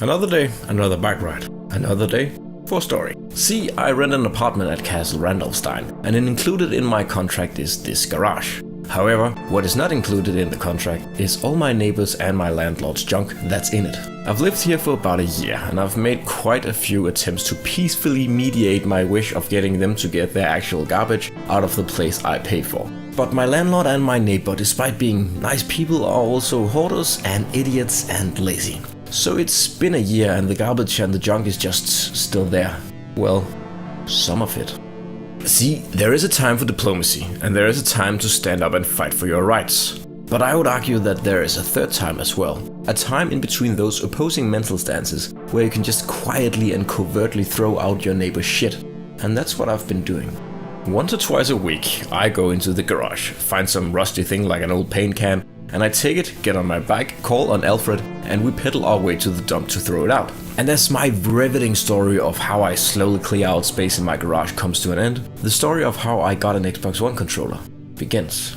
Another day, another bike ride. Another day for a story. See, I rent an apartment at Castle Randolphstein, and included in my contract is this garage. However, what is not included in the contract is all my neighbors and my landlord's junk that's in it. I've lived here for about a year, and I've made quite a few attempts to peacefully mediate my wish of getting them to get their actual garbage out of the place I pay for. But my landlord and my neighbor, despite being nice people, are also hoarders and idiots and lazy. So it's been a year and the garbage and the junk is just still there. Well, some of it. See, there is a time for diplomacy, and there is a time to stand up and fight for your rights. But I would argue that there is a third time as well. A time in between those opposing mental stances where you can just quietly and covertly throw out your neighbor's shit. And that's what I've been doing. Once or twice a week, I go into the garage, find some rusty thing like an old paint can, and I take it, get on my bike, call on Alfred, and we pedal our way to the dump to throw it out. And as my riveting story of how I slowly clear out space in my garage comes to an end, the story of how I got an Xbox One controller begins.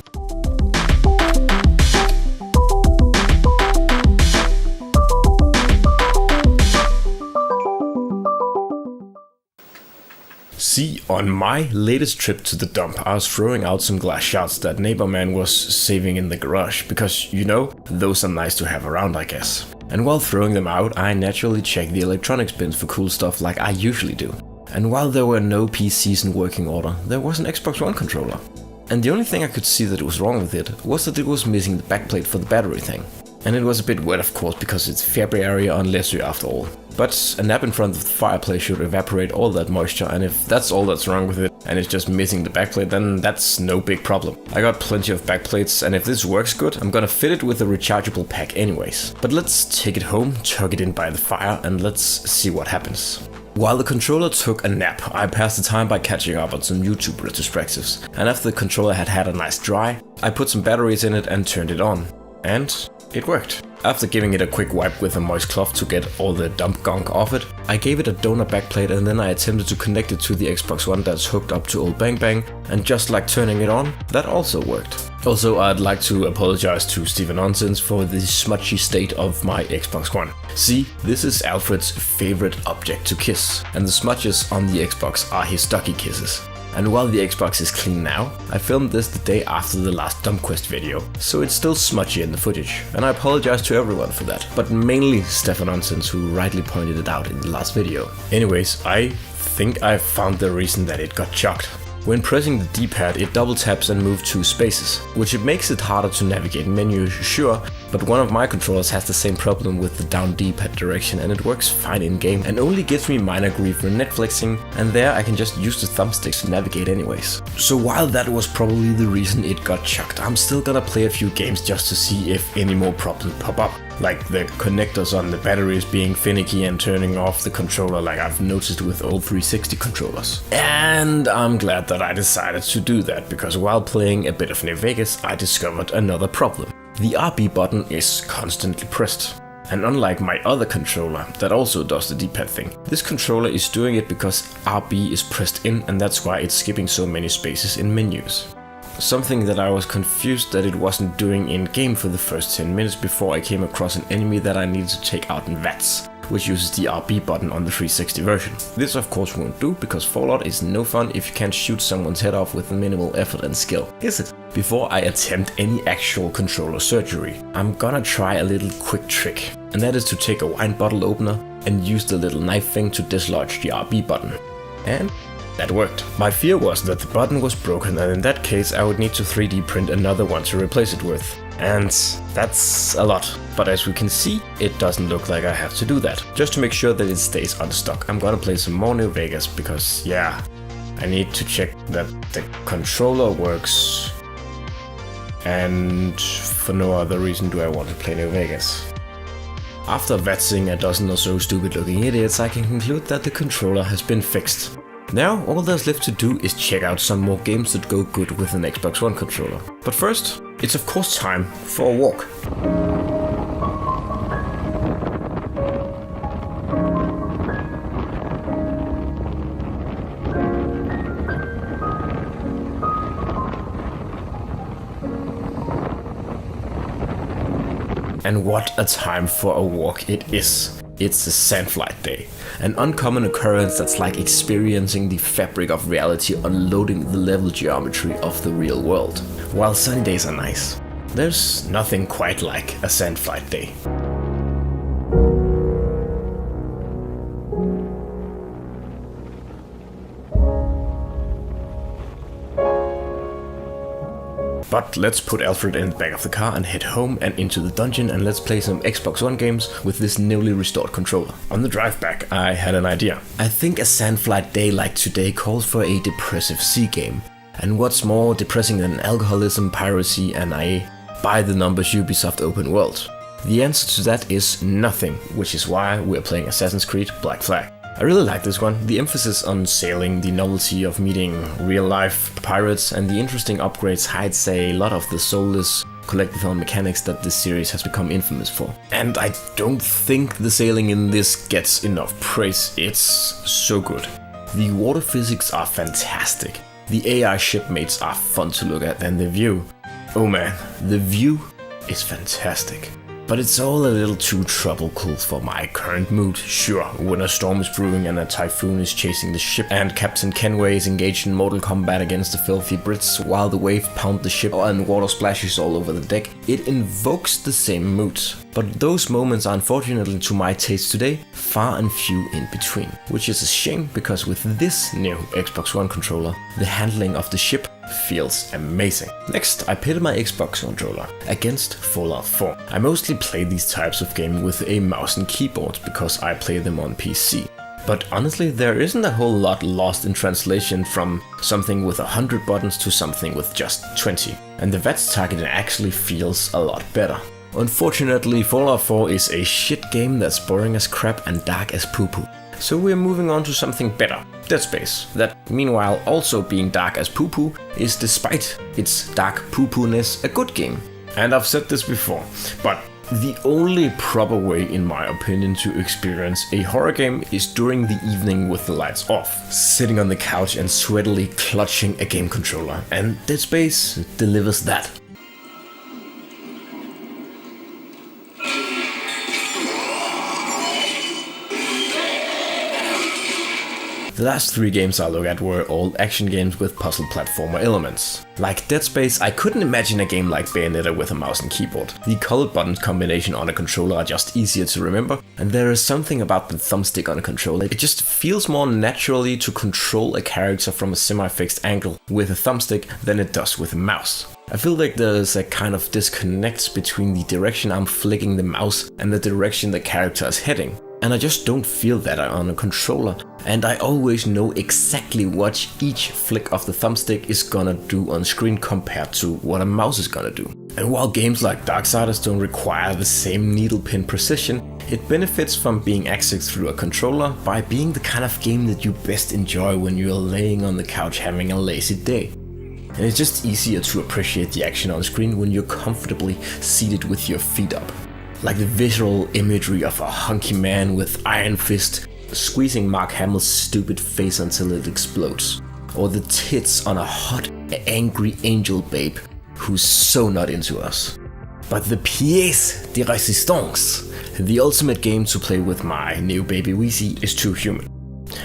See, on my latest trip to the dump, I was throwing out some glass shards that neighbor man was saving in the garage, because, you know, those are nice to have around, I guess. And while throwing them out, I naturally checked the electronics bins for cool stuff like I usually do. And while there were no PCs in working order, there was an Xbox One controller. And the only thing I could see that was wrong with it was that it was missing the backplate for the battery thing. And it was a bit wet, of course, because it's February on leisure after all. But a nap in front of the fireplace should evaporate all that moisture, and if that's all that's wrong with it, and it's just missing the backplate, then that's no big problem. I got plenty of backplates, and if this works good, I'm gonna fit it with a rechargeable pack anyways. But let's take it home, chug it in by the fire, and let's see what happens. While the controller took a nap, I passed the time by catching up on some YouTube retrospectives, and after the controller had had a nice dry, I put some batteries in it and turned it on. And it worked. After giving it a quick wipe with a moist cloth to get all the dump gunk off it, I gave it a donor backplate and then I attempted to connect it to the Xbox One that's hooked up to old Bang Bang, and just like turning it on, that also worked. Also, I'd like to apologize to Steven Nonsense for the smudgy state of my Xbox One. See, this is Alfred's favorite object to kiss, and the smudges on the Xbox are his ducky kisses. And while the Xbox is clean now, I filmed this the day after the last Dump Quest video, so it's still smudgy in the footage, and I apologize to everyone for that, but mainly Stefan Nonsense, who rightly pointed it out in the last video. Anyways, I think I found the reason that it got chucked. When pressing the D-pad, it double taps and moves 2 spaces, which it makes it harder to navigate menus, sure, but one of my controllers has the same problem with the down D-pad direction, and it works fine in game and only gives me minor grief when Netflixing, and there I can just use the thumbsticks to navigate anyways. So while that was probably the reason it got chucked, I'm still gonna play a few games just to see if any more problems pop up. Like the connectors on the batteries being finicky and turning off the controller like I've noticed with old 360 controllers. And I'm glad that I decided to do that, because while playing a bit of New Vegas, I discovered another problem. The RB button is constantly pressed. And unlike my other controller that also does the D-pad thing, this controller is doing it because RB is pressed in, and that's why it's skipping so many spaces in menus. Something that I was confused that it wasn't doing in game for the first 10 minutes before I came across an enemy that I needed to take out in VATS, which uses the RB button on the 360 version. This of course won't do, because Fallout is no fun if you can't shoot someone's head off with minimal effort and skill, is it? Before I attempt any actual controller surgery, I'm gonna try a little quick trick, and that is to take a wine bottle opener and use the little knife thing to dislodge the RB button. And that worked. My fear was that the button was broken, and in that case I would need to 3D print another one to replace it with. And that's a lot. But as we can see, it doesn't look like I have to do that. Just to make sure that it stays on stock, I'm gonna play some more New Vegas, because yeah, I need to check that the controller works. And for no other reason do I want to play New Vegas. After vatsing a dozen or so stupid looking idiots, I can conclude that the controller has been fixed. Now, all there's left to do is check out some more games that go good with an Xbox One controller. But first, it's of course time for a walk. And what a time for a walk it is. It's a sandflight day, an uncommon occurrence that's like experiencing the fabric of reality unloading the level geometry of the real world. While sunny days are nice, there's nothing quite like a sandflight day. But let's put Alfred in the back of the car and head home and into the dungeon, and let's play some Xbox One games with this newly restored controller. On the drive back, I had an idea. I think a sandflight day like today calls for a depressive sea game. And what's more depressing than alcoholism, piracy, and a by-the-numbers Ubisoft open world? The answer to that is nothing, which is why we're playing Assassin's Creed Black Flag. I really like this one. The emphasis on sailing, the novelty of meeting real-life pirates, and the interesting upgrades hides a lot of the soulless collectathon mechanics that this series has become infamous for. And I don't think the sailing in this gets enough praise. It's so good. The water physics are fantastic. The AI shipmates are fun to look at, and the view. Oh man, the view is fantastic. But it's all a little too tropical for my current mood. Sure, when a storm is brewing and a typhoon is chasing the ship and Captain Kenway is engaged in mortal combat against the filthy Brits while the wave pound the ship and water splashes all over the deck, it invokes the same mood. But those moments are unfortunately to my taste today far and few in between. Which is a shame, because with this new Xbox One controller, the handling of the ship feels amazing. Next, I pitted my Xbox controller against Fallout 4. I mostly play these types of gaming with a mouse and keyboard because I play them on PC. But honestly, there isn't a whole lot lost in translation from something with 100 buttons to something with just 20. And the VATS targeting actually feels a lot better. Unfortunately, Fallout 4 is a shit game that's boring as crap and dark as poo-poo. So we're moving on to something better, Dead Space, that meanwhile also being dark as poo-poo is, despite its dark poo-poo-ness, a good game. And I've said this before, but the only proper way, in my opinion, to experience a horror game is during the evening with the lights off, sitting on the couch and sweatily clutching a game controller, and Dead Space delivers that. The last 3 games I look at were all action games with puzzle platformer elements. Like Dead Space, I couldn't imagine a game like Bayonetta with a mouse and keyboard. The colored buttons combination on a controller are just easier to remember, and there is something about the thumbstick on a controller. It just feels more naturally to control a character from a semi-fixed angle with a thumbstick than it does with a mouse. I feel like there's a kind of disconnect between the direction I'm flicking the mouse and the direction the character is heading. And I just don't feel that on a controller, and I always know exactly what each flick of the thumbstick is gonna do on screen compared to what a mouse is gonna do. And while games like Darksiders don't require the same needle-pin precision, it benefits from being accessed through a controller by being the kind of game that you best enjoy when you're laying on the couch having a lazy day. And it's just easier to appreciate the action on screen when you're comfortably seated with your feet up. Like the visual imagery of a hunky man with iron fist squeezing Mark Hamill's stupid face until it explodes. Or the tits on a hot, angry angel babe who's so not into us. But the pièce de résistance, the ultimate game to play with my new baby Wheezy, is Too Human.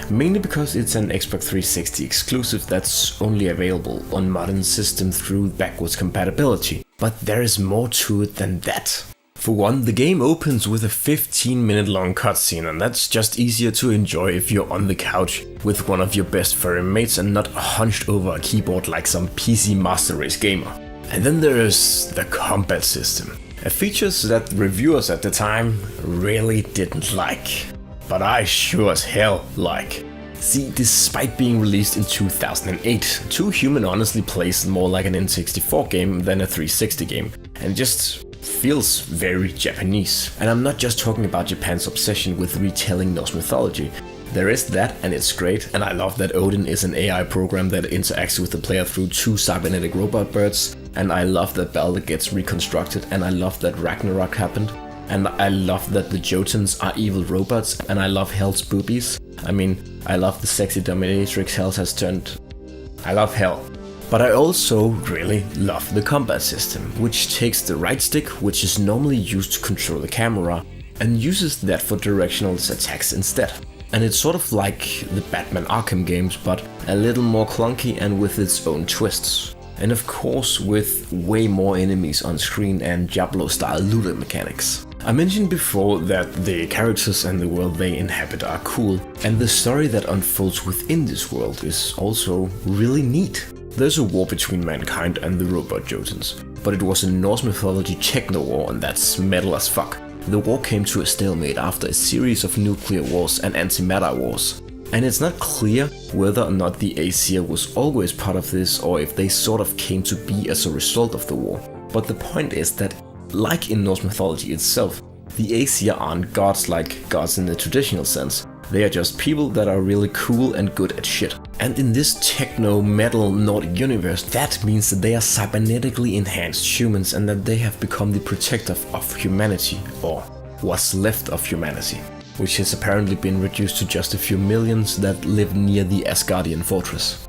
Mainly because it's an Xbox 360 exclusive that's only available on modern system through backwards compatibility. But there is more to it than that. For one, the game opens with a 15-minute long cutscene, and that's just easier to enjoy if you're on the couch with one of your best furry mates and not hunched over a keyboard like some PC Master Race gamer. And then there's the combat system, a feature that reviewers at the time really didn't like, but I sure as hell like. See, despite being released in 2008, Too Human honestly plays more like an N64 game than a 360 game, and just feels very Japanese. And I'm not just talking about Japan's obsession with retelling Norse mythology. There is that, and it's great, and I love that Odin is an AI program that interacts with the player through 2 cybernetic robot birds, and I love that Balder gets reconstructed, and I love that Ragnarok happened, and I love that the Jotuns are evil robots, and I love Hel's boobies. I mean, I love the sexy dominatrix Hel has turned. I love Hel. But I also really love the combat system, which takes the right stick, which is normally used to control the camera, and uses that for directional attacks instead. And it's sort of like the Batman Arkham games, but a little more clunky and with its own twists. And of course with way more enemies on screen and Diablo style looter mechanics. I mentioned before that the characters and the world they inhabit are cool, and the story that unfolds within this world is also really neat. There's a war between mankind and the robot Jotuns, but it was a Norse mythology techno war, and that's metal as fuck. The war came to a stalemate after a series of nuclear wars and antimatter wars. And it's not clear whether or not the Aesir was always part of this, or if they sort of came to be as a result of the war. But the point is that, like in Norse mythology itself, the Aesir aren't gods like gods in the traditional sense. They are just people that are really cool and good at shit. And in this techno-metal Nordic universe, that means that they are cybernetically enhanced humans and that they have become the protector of humanity, or what's left of humanity, which has apparently been reduced to just a few millions that live near the Asgardian fortress.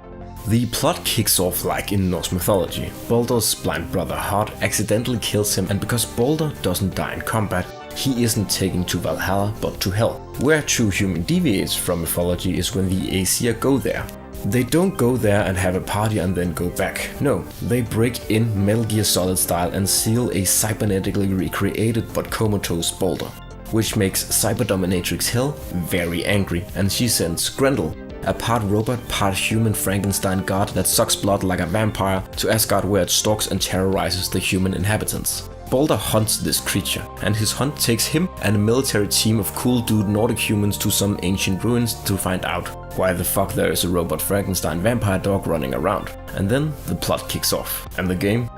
The plot kicks off like in Norse mythology. Baldur's blind brother Hod accidentally kills him, and because Baldur doesn't die in combat, he isn't taken to Valhalla but to Hell. Where true human deviates from mythology is when the Aesir go there. They don't go there and have a party and then go back. No, they break in Metal Gear Solid style and steal a cybernetically recreated but comatose Baldur, which makes Cyber Dominatrix Hell very angry, and she sends Grendel, a part robot, part human Frankenstein god that sucks blood like a vampire, to Asgard, where it stalks and terrorizes the human inhabitants. Baldur hunts this creature, and his hunt takes him and a military team of cool dude Nordic humans to some ancient ruins to find out why the fuck there is a robot Frankenstein vampire dog running around. And then the plot kicks off, and the game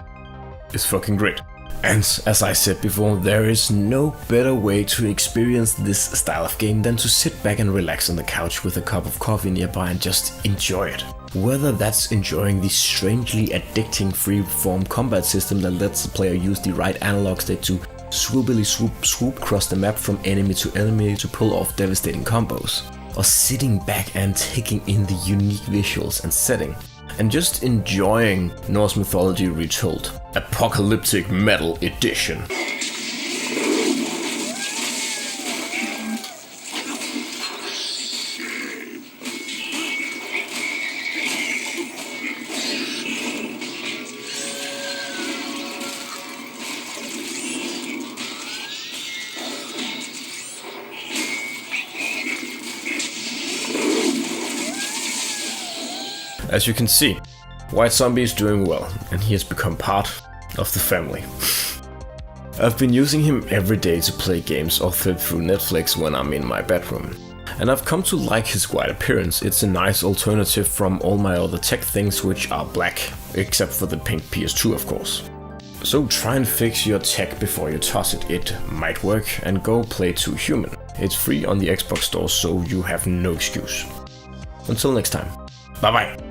is fucking great. And as I said before, there is no better way to experience this style of game than to sit back and relax on the couch with a cup of coffee nearby and just enjoy it. Whether that's enjoying the strangely addicting free-form combat system that lets the player use the right analog stick to swoopily swoop across the map from enemy to enemy to pull off devastating combos, or sitting back and taking in the unique visuals and setting, and just enjoying Norse mythology retold. Apocalyptic Metal Edition. As you can see, White Zombie is doing well, and he has become part of the family. I've been using him every day to play games or flip through Netflix when I'm in my bedroom. And I've come to like his white appearance. It's a nice alternative from all my other tech things which are black, except for the pink PS2 of course. So try and fix your tech before you toss it, it might work, and go play 2 Human. It's free on the Xbox store, so you have no excuse. Until next time, bye bye!